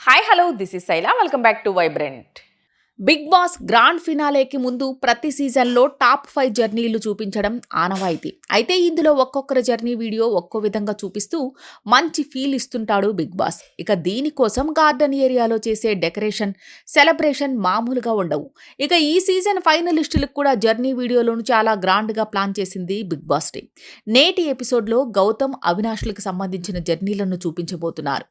Hi hello this is Shaila welcome back to vibrant. Bigg Boss grand ఫినాలేకి ముందు ప్రతి సీజన్లో టాప్ 5 జర్నీలు చూపించడం ఆనవాయితీ. అయితే ఇందులో ఒక్కొక్కరి జర్నీ వీడియో ఒక్కో విధంగా చూపిస్తూ మంచి ఫీల్ ఇస్తుంటాడు బిగ్ బాస్. ఇక దీనికోసం గార్డెన్ ఏరియాలో చేసే డెకరేషన్, సెలబ్రేషన్ మామూలుగా ఉండవు. ఇక ఈ సీజన్ ఫైనలిస్టులకు కూడా జర్నీ వీడియోలను చాలా గ్రాండ్గా ప్లాన్ చేసింది బిగ్ బాస్ టీమ్. నేటి ఎపిసోడ్లో గౌతమ్, అవినాష్లకు సంబంధించిన జర్నీలను చూపించబోతున్నారు.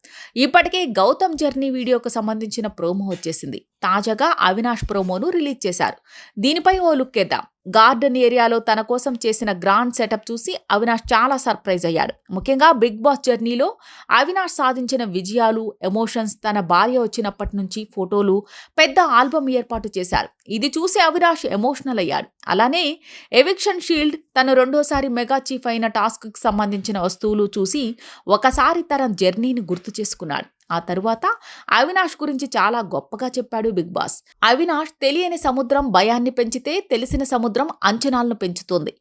ఇప్పటికే గౌతమ్ జర్నీ వీడియోకు సంబంధించిన ప్రోమో వచ్చేసింది. తాజాగా అవినాష్ ప్రోమోను రిలీజ్ చేశారు. దీనిపై ఓ లుక్ వేద్దాం. గార్డెన్ ఏరియాలో తన కోసం చేసిన గ్రాండ్ సెటప్ చూసి అవినాష్ చాలా సర్ప్రైజ్ అయ్యాడు. ముఖ్యంగా బిగ్ బాస్ జర్నీలో అవినాష్ సాధించిన విజయాలు, ఎమోషన్స్, తన భార్య వచ్చినప్పటి నుంచి ఫోటోలు, పెద్ద ఆల్బమ్ ఏర్పాటు చేశారు. ఇది చూసి అవినాష్ ఎమోషనల్ అయ్యాడు. అలానే ఎవిక్షన్ షీల్డ్, తను రెండోసారి మెగా చీఫ్ అయిన టాస్క్కి సంబంధించిన వస్తువులు చూసి ఒకసారి తన జర్నీని గుర్తు చేసుకున్నాడు. ఆ తరువాత అవినాష్ గురించి చాలా గొప్పగా చెప్పాడు బిగ్ బాస్. అవినాష్ తెలియని సముద్రం భయాన్ని పెంచితే తెలిసిన సముద్రం అంచనాలను పెంచుతుంది.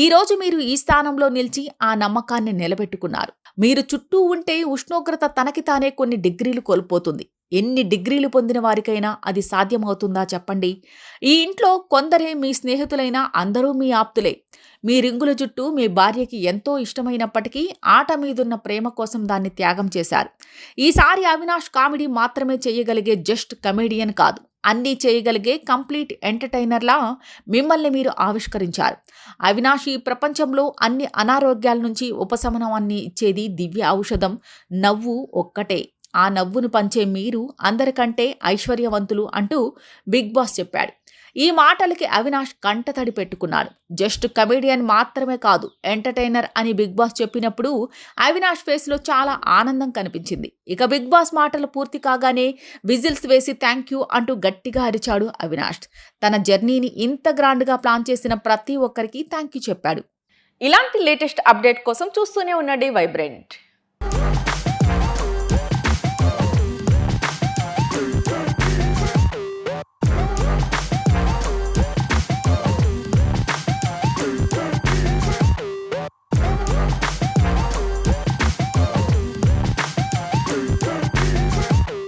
ఈ రోజు మీరు ఈ స్థానంలో నిలిచి ఆ నమ్మకాన్ని నిలబెట్టుకున్నారు. మీరు చుట్టూ ఉంటే ఉష్ణోగ్రత తనకి తానే కొన్ని డిగ్రీలు కోల్పోతుంది. ఎన్ని డిగ్రీలు పొందిన వారికైనా అది సాధ్యమవుతుందా చెప్పండి? ఈ ఇంట్లో కొందరే మీ స్నేహితులైనా అందరూ మీ ఆప్తులే. మీ రింగుల జుట్టు మీ భార్యకి ఎంతో ఇష్టమైనప్పటికీ ఆట మీదున్న ప్రేమ కోసం దాన్ని త్యాగం చేశారు. ఈసారి అవినాష్ కామెడీ మాత్రమే చేయగలిగే జస్ట్ కమెడియన్ కాదు, అన్నీ చేయగలిగే కంప్లీట్ ఎంటర్టైనర్లా మిమ్మల్ని మీరు ఆవిష్కరించారు. అవినాష్ ఈ ప్రపంచంలో అన్ని అనారోగ్యాల నుంచి ఉపశమనాన్ని ఇచ్చేది దివ్య ఔషధం నవ్వు ఒక్కటే. ఆ నవ్వును పంచే మీరు అందరికంటే ఐశ్వర్యవంతులు అంటూ బిగ్ బాస్ చెప్పాడు. ఈ మాటలకి అవినాష్ కంటతడి పెట్టుకున్నాడు. జస్ట్ కమెడియన్ మాత్రమే కాదు, ఎంటర్టైనర్ అని బిగ్ బాస్ చెప్పినప్పుడు అవినాష్ ఫేస్లో చాలా ఆనందం కనిపించింది. ఇక బిగ్ బాస్ మాటలు పూర్తి కాగానే విజిల్స్ వేసి థ్యాంక్ యూ అంటూ గట్టిగా అరిచాడు అవినాష్. తన జర్నీని ఇంత గ్రాండ్గా ప్లాన్ చేసిన ప్రతి ఒక్కరికి థ్యాంక్ యూ చెప్పాడు. ఇలాంటి లేటెస్ట్ అప్డేట్ కోసం చూస్తూనే ఉండండి వైబ్రెంట్.